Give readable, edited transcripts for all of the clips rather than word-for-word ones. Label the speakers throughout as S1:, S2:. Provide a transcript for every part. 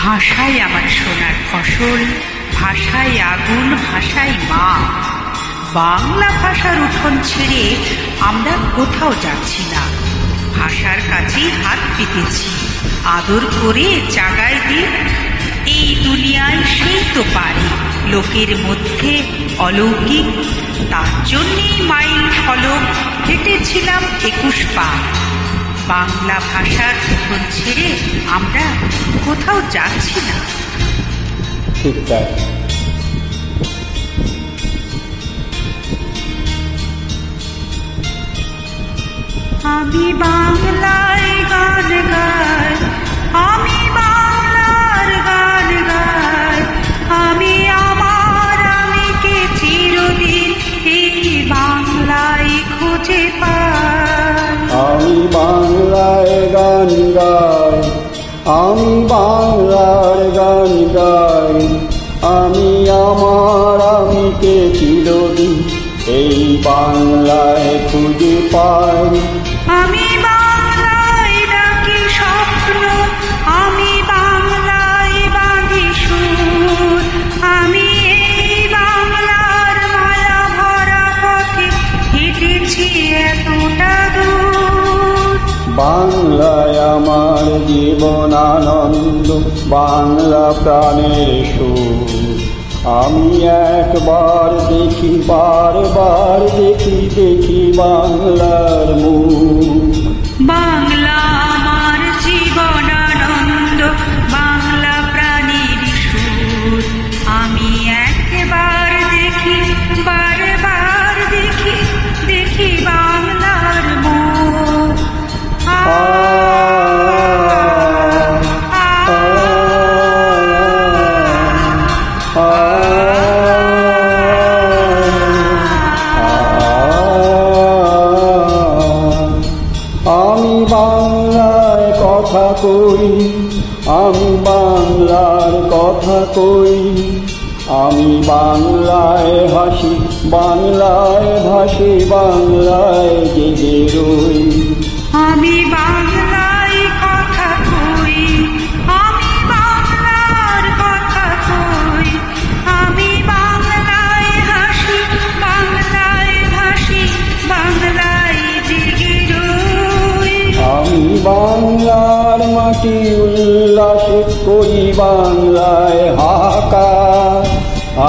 S1: ভাষাই আমার সোনার ফসল, ভাষাই আগুন, ভাষাই মা। বাংলা ভাষার উঠোন ছেড়ে আমরা কোথাও যাচ্ছি না। ভাষার কাছেই হাত পেতেছি, আদর করে জাগায় দিই। এই দুনিয়ায় সেই তো পারে লোকের মধ্যে অলৌকিক। তার জন্যেই মাইল ফলক হেঁটেছিলাম 21 পা। বাংলা ভাষার উঠোন ছেড়ে আমরা কোথাও যাচ্ছি না।
S2: ঠিক তাই।
S1: আমি বাংলায় গান গাই, আমি বাংলার গান গাই। আমি আমার আমিকে চিরদিন এই বাংলায় খুঁজে পাই।
S2: আমি বাংলায় গান গাই, আমি বাংলার গান গাই। আমি আমার আমিকে চিরদিন এই বাংলায় খুঁজে পাই।
S1: আমি বাংলায় ডাকি স্বপ্ন, আমি বাংলায় বাঁধি সুর। আমি এই বাংলার মায়া ভরা পথে হেঁটেছি এতটা দূর।
S2: বাংলায় আমার জীবন আনন্দ, বাংলা প্রাণের সুর। আমি একবার দেখি, বারবার দেখি, দেখি বাংলার মুখ।
S1: বাংলা আমার জীবন আনন্দ, বাংলা প্রাণীর সুর। আমি একবার দেখি, বারবার দেখি, দেখি বাংলার মুখ।
S2: আমি বাংলায় কথা কই, আমি বাংলার কথা কই। আমি বাংলায় হাসি, বাংলায় ভাসি, বাংলায় জেগে রই।
S1: আমি বাংলায় কথা কই, আমি বাংলার কথা কই। আমি বাংলায় হাসি, বাংলায় ভাসি, বাংলায় জেগে রই।
S2: আমি বাংলার মাটি উল্লাস করি, বাংলায় হাহাকার।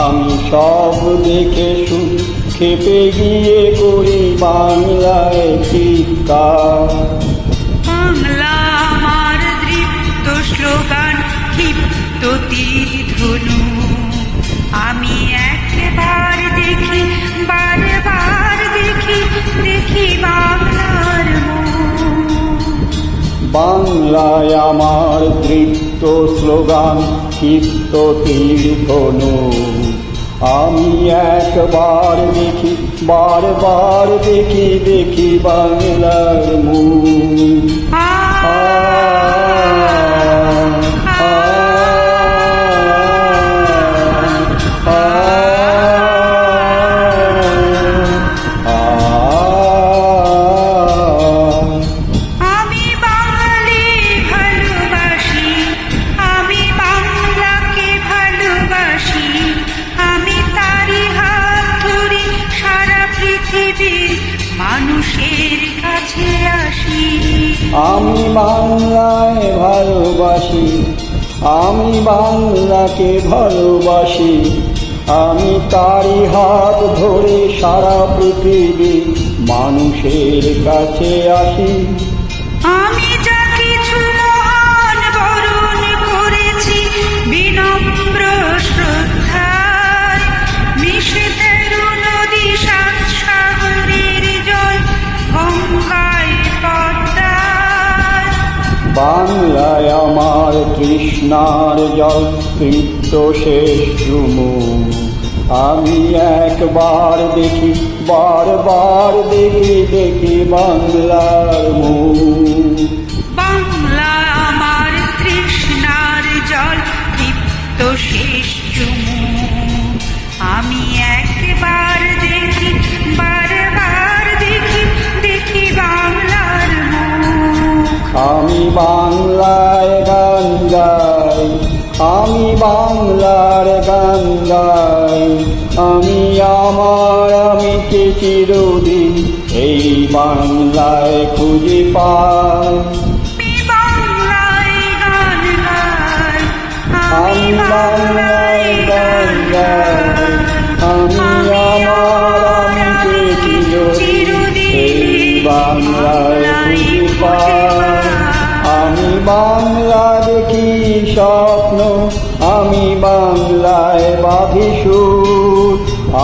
S2: আমি সব দেখে শুধু খেপে গিয়ে করি বাংলায় চিৎকার।
S1: বাংলা আমার দৃপ্ত স্লোগান, ক্ষিপ্ত তীর ধনু। আমি একবার দেখি, বারবার দেখি, দেখি বাংলার মুখ।
S2: বাংলায় আমার দৃপ্ত স্লোগান, ক্ষিপ্ত তীর ধনু। আমি একবার দেখি, বারবার দেখি, দেখি বাংলার মুখ।
S1: আমি বাঙালি ভালোবাসি, আমি বাংলাকে ভালোবাসি। আমি তারি হাত ধরি সারা পৃথিবীর মানুষের কাছে আসি।
S2: আমি বাংলায় ভালোবাসি, আমি বাংলাকে ভালোবাসি। আমি তারি হাত ধরে সারা পৃথিবীর মানুষের কাছে আসি।
S1: আমি যা কিছু মহান বরণ করেছি বিনম্র শ্রদ্ধায়। মিশে 13 নদী, 7 সাগরের জল, গঙ্গায় পদ্মায়।
S2: বাংলায় আমার তৃষ্ণার জল, তৃপ্ত শেষ চুমুক। আমি একবার দেখি, বারবার দেখি, দেখি বাংলার মুখ।
S1: বাংলা আমার তৃষ্ণার জল, তৃপ্ত শেষ চুমুক। আমি একবার দেখি, বারবার দেখি, দেখি বাংলার মুখ।
S2: আমি বাংলায় গান গাই, আমি বাংলার গান গাই, আমি কে চিরদিন এই বাংলায় খুঁজে পাই।
S1: আমি বাংলায় গান গাই,
S2: আমি কে চিরদিন এই বাংলায় খুঁজে পাই। আমি বাংলা দেখি স্বপ্ন, আমি বাংলায় বাঁধি সুর,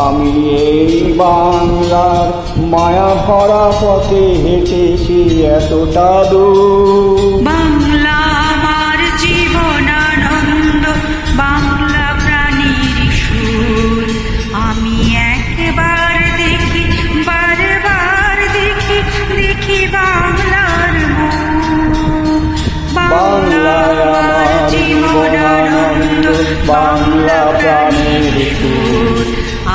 S2: আমি এই বাংলার মায়া ভরা পথে হেঁটেছি এতটা দূর।
S1: বাংলা আমার জীবনানন্দ, বাংলা প্রাণীর সুর, আমি একবার দেখি বারবার দেখি দেখি বাংলার মুখ।
S2: বাংলায় আমার জীবনানন্দ, বাংলা প্রাণের সুর,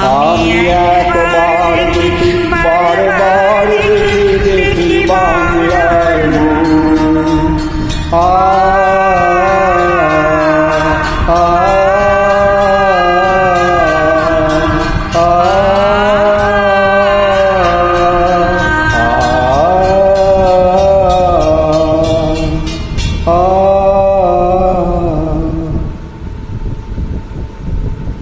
S2: আমি একবার দেখি বারবার দেখি দেখি বাংলার মুখ।